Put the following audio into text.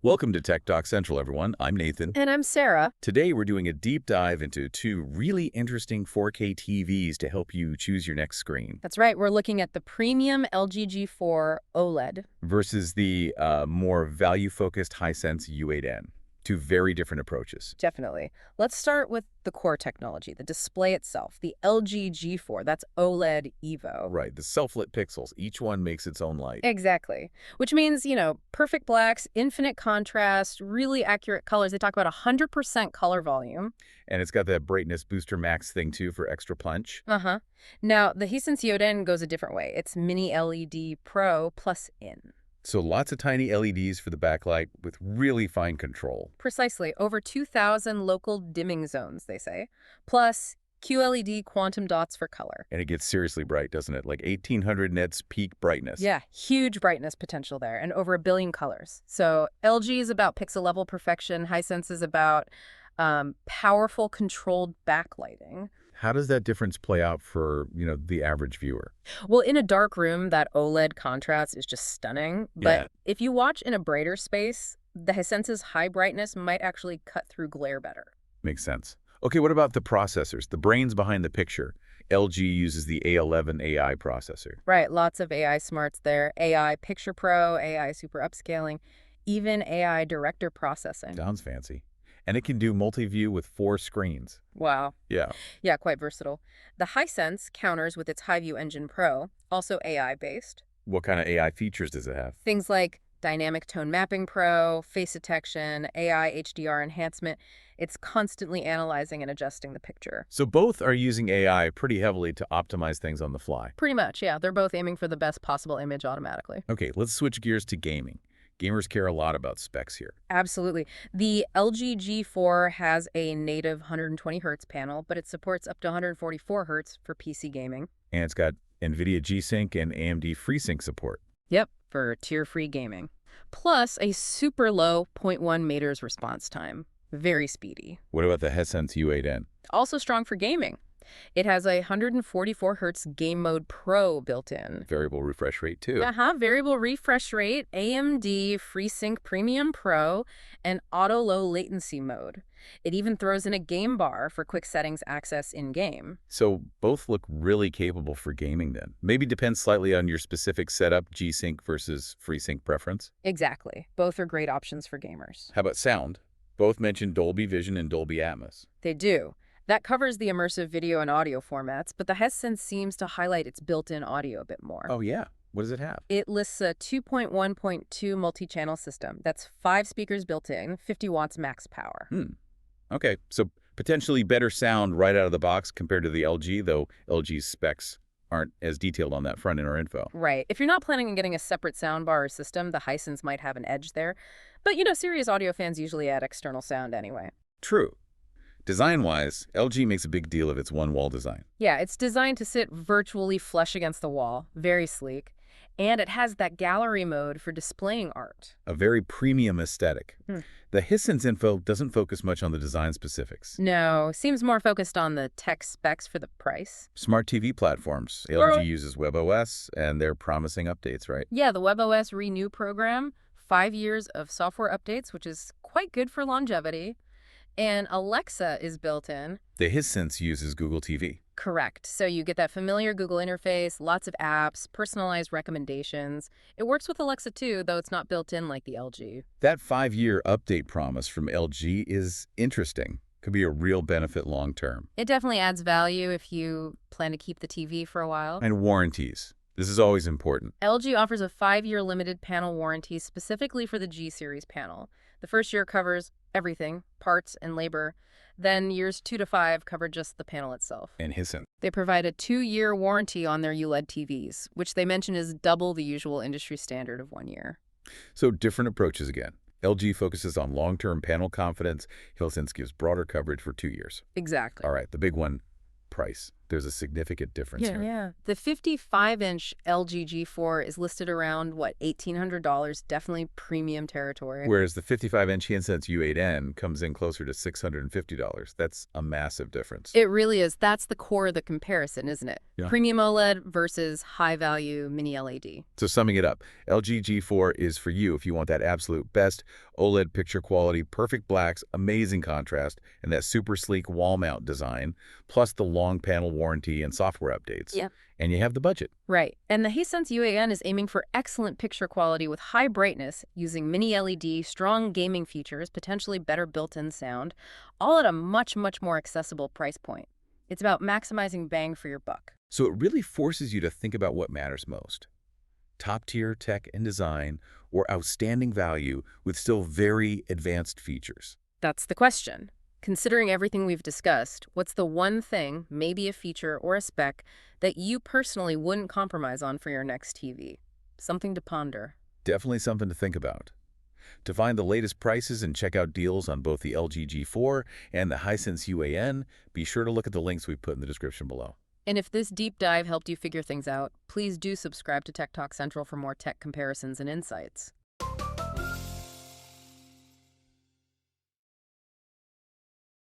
Welcome to Tech Talk Central, everyone. I'm Nathan. And I'm Sarah. Today, we're doing a deep dive into two really interesting 4K TVs to help you choose your next screen That's right, we're looking at the premium LG G4 OLED. versus the more value-focused Hisense U8N. Two very different approaches. Definitely. Let's start with the core technology, the display itself, the LG G4, that's OLED Evo. Right, the self-lit pixels. Each one makes its own light. Exactly. Which means, perfect blacks, infinite contrast, really accurate colors. They talk about 100% color volume. And it's got that brightness booster max thing, too, for extra punch. Uh-huh. Now, the Hisense U8N goes a different way. It's Mini LED Pro plus In. So lots of tiny LEDs for the backlight with really fine control. Precisely. Over 2,000 local dimming zones, they say. Plus QLED quantum dots for color. And it gets seriously bright, doesn't it? Like 1800 nits peak brightness. Yeah, huge brightness potential there, and over 1 billion colors. So LG is about pixel-level perfection. Hisense is about powerful, controlled backlighting. How does that difference play out for, the average viewer? Well, in a dark room, that OLED contrast is just stunning. Yeah. But if you watch in a brighter space, the Hisense's high brightness might actually cut through glare better. Makes sense. Okay, what about the processors, the brains behind the picture? LG uses the A11 AI processor. Right, lots of AI smarts there. AI Picture Pro, AI Super Upscaling, even AI Director Processing. Sounds fancy. And it can do multi-view with 4 screens. Wow. Yeah. Yeah, quite versatile. The Hisense counters with its HiView Engine Pro, also AI-based. What kind of AI features does it have? Things like Dynamic Tone Mapping Pro, face detection, AI HDR enhancement. It's constantly analyzing and adjusting the picture. So both are using AI pretty heavily to optimize things on the fly. Pretty much, yeah. They're both aiming for the best possible image automatically. Okay, let's switch gears to gaming. Gamers care a lot about specs here. Absolutely. The LG G4 has a native 120 Hz panel, but it supports up to 144 Hz for PC gaming. And it's got NVIDIA G-Sync and AMD FreeSync support. Yep, for tier-free gaming. Plus a super low 0.1 meters response time. Very speedy. What about the Hisense U8N? Also strong for gaming. It has a 144 Hz Game Mode Pro built in. Variable refresh rate, too. Variable refresh rate, AMD FreeSync Premium Pro, and auto low latency mode. It even throws in a game bar for quick settings access in-game. So both look really capable for gaming then. Maybe depends slightly on your specific setup, G-Sync versus FreeSync preference. Exactly. Both are great options for gamers. How about sound? Both mention Dolby Vision and Dolby Atmos. They do. That covers the immersive video and audio formats, but the Hisense seems to highlight its built-in audio a bit more. Oh, yeah. What does it have? It lists a 2.1.2 multi-channel system. That's 5 speakers built in, 50 watts max power. Okay, so potentially better sound right out of the box compared to the LG, though LG's specs aren't as detailed on that front in our info. Right. If you're not planning on getting a separate soundbar or system, the Hisense might have an edge there. But, serious audio fans usually add external sound anyway. True. Design-wise, LG makes a big deal of its one-wall design. Yeah, it's designed to sit virtually flush against the wall. Very sleek. And it has that gallery mode for displaying art. A very premium aesthetic. The Hisense info doesn't focus much on the design specifics. No, seems more focused on the tech specs for the price. Smart TV platforms. LG uses WebOS, and they're promising updates, right? Yeah, the WebOS Renew program, 5 years of software updates, which is quite good for longevity. And Alexa is built in. The Hisense uses Google TV. Correct. So you get that familiar Google interface, lots of apps, personalized recommendations. It works with Alexa too, though it's not built in like the LG. That 5-year update promise from LG is interesting. Could be a real benefit long term. It definitely adds value if you plan to keep the TV for a while. And warranties. This is always important. LG offers a 5-year limited panel warranty specifically for the G series panel. The first year covers everything, parts and labor. Then years 2 to 5 cover just the panel itself. And Hisense. They provide a 2-year warranty on their OLED TVs, which they mention is double the usual industry standard of 1 year. So different approaches again. LG focuses on long-term panel confidence. Hisense gives broader coverage for 2 years. Exactly. All right, the big one, price. There's a significant difference here. Yeah. The 55-inch LG G4 is listed around, what, $1,800, definitely premium territory. Whereas the 55-inch Hisense U8N comes in closer to $650. That's a massive difference. It really is. That's the core of the comparison, isn't it? Yeah. Premium OLED versus high-value mini LED. So summing it up, LG G4 is for you if you want that absolute best OLED picture quality, perfect blacks, amazing contrast, and that super sleek wall mount design, plus the long panel warranty and software updates. Yep. And you have the budget. Right. And the Hisense U8N is aiming for excellent picture quality with high brightness, using mini LED, strong gaming features, potentially better built-in sound, all at a much, much more accessible price point. It's about maximizing bang for your buck. So it really forces you to think about what matters most. Top-tier tech and design, or outstanding value with still very advanced features. That's the question. Considering everything we've discussed, what's the one thing, maybe a feature or a spec, that you personally wouldn't compromise on for your next TV? Something to ponder. Definitely something to think about. To find the latest prices and check out deals on both the LG G4 and the Hisense UAN, be sure to look at the links we've put in the description below. And if this deep dive helped you figure things out, please do subscribe to Tech Talk Central for more tech comparisons and insights.